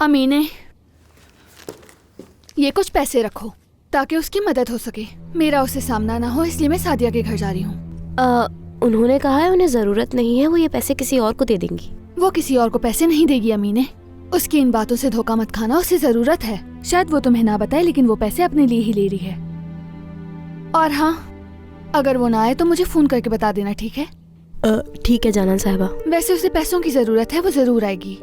अमीने, ये कुछ पैसे रखो ताकि उसकी मदद हो सके। मेरा उससे सामना ना हो, इसलिए मैं सादिया के घर जा रही हूँ। उन्होंने कहा है उन्हें जरूरत नहीं है, वो ये पैसे किसी और को दे देंगी। वो किसी और को पैसे नहीं देगी अमीने। उसकी इन बातों से धोखा मत खाना, उसे जरूरत है। शायद वो तुम्हें ना बताए, लेकिन वो पैसे अपने लिए ही ले रही है। और हाँ, अगर वो ना आए तो मुझे फोन करके बता देना, ठीक है? ठीक है जानान साहिबा। वैसे उसे पैसों की जरूरत है, वो जरूर आएगी।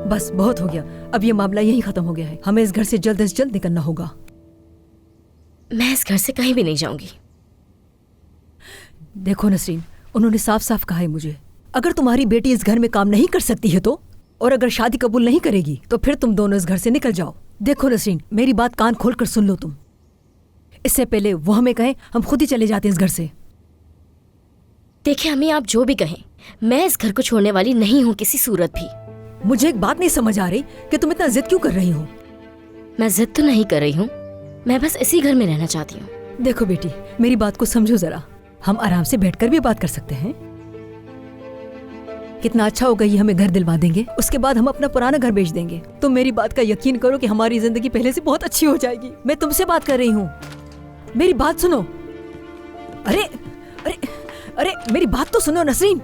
बस बहुत हो गया, अब ये मामला यहीं खत्म हो गया है। हमें इस घर से जल्द निकलना होगा। मैं इस घर से कहीं भी नहीं जाऊंगी। देखो नसरीन, उन्होंने साफ साफ कहा है मुझे, अगर तुम्हारी बेटी इस घर में काम नहीं कर सकती है तो, और अगर शादी कबूल नहीं करेगी तो फिर तुम दोनों इस घर से निकल जाओ। देखो नसरीन, मेरी बात कान खोल कर सुन लो तुम। इससे पहले वो हमें कहें, हम खुद ही चले जाते हैं इस घर से। देखिए अम्मी, आप जो भी कहें, मैं इस घर को छोड़ने वाली नहीं हूँ किसी सूरत भी। मुझे एक बात नहीं समझ आ रही कि तुम इतना जिद क्यों कर रही हो। मैं जिद तो नहीं कर रही हूँ, मैं बस इसी घर में रहना चाहती हूँ। देखो बेटी, मेरी बात को समझो जरा। हम आराम से बैठकर भी बात कर सकते हैं। कितना अच्छा होगा, ये हमें घर दिलवा देंगे, उसके बाद हम अपना पुराना घर बेच देंगे। तुम मेरी बात का यकीन करो कि हमारी जिंदगी पहले से बहुत अच्छी हो जाएगी। मैं तुमसे बात कर रही हूँ, मेरी बात सुनो। अरे अरे अरे, मेरी बात तो सुनो नसरीन।